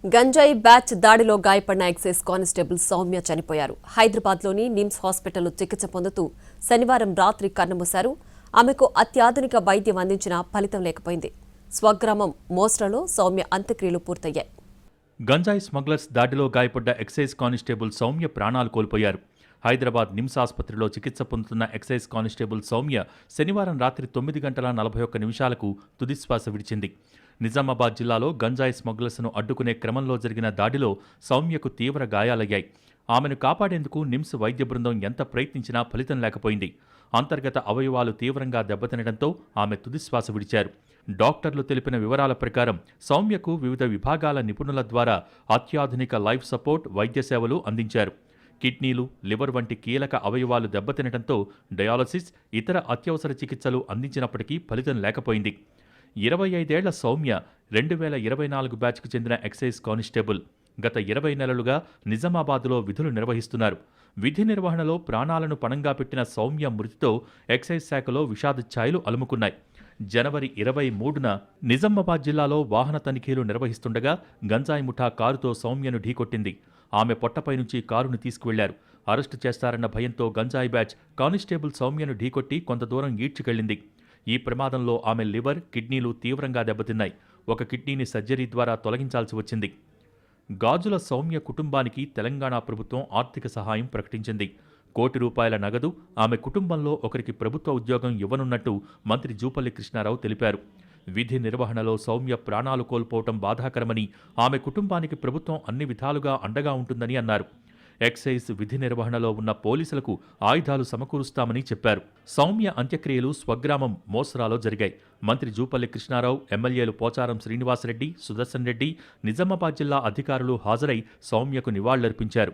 గంజాయి బ్యాచ్ దాడిలో గాయపడిన ఎక్సైజ్ కానిస్టేబుల్ సౌమ్య చనిపోయారు. హైదరాబాద్లోని నిమ్స్ హాస్పిటల్లో చికిత్స పొందుతూ శనివారం రాత్రి కన్నుమూశారు. ఆమెకు అత్యాధునిక వైద్యం అందించినా ఫలితం లేకపోయింది. స్వగ్రామం మోస్రాలో సౌమ్య అంత్యక్రియలు పూర్తయ్యాయి. గంజాయి స్మగ్లర్స్ దాడిలో గాయపడ్డ ఎక్సైజ్ కానిస్టేబుల్ సౌమ్య ప్రాణాలు కోల్పోయారు. హైదరాబాద్ నిమ్స్ ఆసుపత్రిలో చికిత్స పొందుతున్న ఎక్సైజ్ కానిస్టేబుల్ సౌమ్య శనివారం రాత్రి 9:41 తుదిశ్వాస విడిచింది. నిజామాబాద్ జిల్లాలో గంజాయి స్మగ్లర్స్ను అడ్డుకునే క్రమంలో జరిగిన దాడిలో సౌమ్యకు తీవ్ర గాయాలయ్యాయి. ఆమెను కాపాడేందుకు నిమ్స్ వైద్య బృందం ఎంత ప్రయత్నించినా ఫలితం లేకపోయింది. అంతర్గత అవయవాలు తీవ్రంగా దెబ్బతినడంతో ఆమె తుదిశ్వాస విడిచారు. డాక్టర్లు తెలిపిన వివరాల ప్రకారం సౌమ్యకు వివిధ విభాగాల నిపుణుల ద్వారా అత్యాధునిక లైఫ్ సపోర్ట్ వైద్య సేవలు అందించారు. కిడ్నీలు, లివర్ వంటి కీలక అవయవాలు దెబ్బతినడంతో డయాలసిస్, ఇతర అత్యవసర చికిత్సలు అందించినప్పటికీ ఫలితం లేకపోయింది. 25 ఏళ్ల సౌమ్య 2024 బ్యాచ్కు చెందిన ఎక్సైజ్ కానిస్టేబుల్. గత 20 నెలలుగా నిజామాబాద్లో విధులు నిర్వహిస్తున్నారు. విధి నిర్వహణలో ప్రాణాలను పణంగా పెట్టిన సౌమ్య మృతితో ఎక్సైజ్ శాఖలో విషాద ఛాయలు అలుముకున్నాయి. జనవరి 23న నిజామాబాద్ జిల్లాలో వాహన తనిఖీలు నిర్వహిస్తుండగా గంజాయి ముఠా కారుతో సౌమ్యను ఢీకొట్టింది. ఆమె పొట్టపై నుంచి కారును తీసుకువెళ్లారు. అరెస్టు చేస్తారన్న భయంతో గంజాయి బ్యాచ్ కానిస్టేబుల్ సౌమ్యను ఢీకొట్టి కొంత దూరం ఈడ్చుకెళ్లింది. ఈ ప్రమాదంలో ఆమె లివర్, కిడ్నీలు తీవ్రంగా దెబ్బతిన్నాయి. ఒక కిడ్నీని సర్జరీ ద్వారా తొలగించాల్సి వచ్చింది. గాజుల సౌమ్య కుటుంబానికి తెలంగాణ ప్రభుత్వం ఆర్థిక సహాయం ప్రకటించింది. ₹1 నగదు, ఆమె కుటుంబంలో ఒకరికి ప్రభుత్వ ఉద్యోగం ఇవ్వనున్నట్టు మంత్రి జూపల్లి కృష్ణారావు తెలిపారు. విధి నిర్వహణలో సౌమ్య ప్రాణాలు కోల్పోవటం బాధాకరమని, ఆమె కుటుంబానికి ప్రభుత్వం అన్ని విధాలుగా అండగా ఉంటుందని అన్నారు. ఎక్సైజ్ విధి నిర్వహణలో ఉన్న పోలీసులకు ఆయుధాలు సమకూరుస్తామని చెప్పారు. సౌమ్య అంత్యక్రియలు స్వగ్రామం మోస్రాలో జరిగాయి. మంత్రి జూపల్లి కృష్ణారావు, ఎమ్మెల్యేలు పోచారం శ్రీనివాసరెడ్డి, సుదర్శన్ రెడ్డి, నిజామాబాద్ జిల్లా అధికారులు హాజరై సౌమ్యకు నివాళులర్పించారు.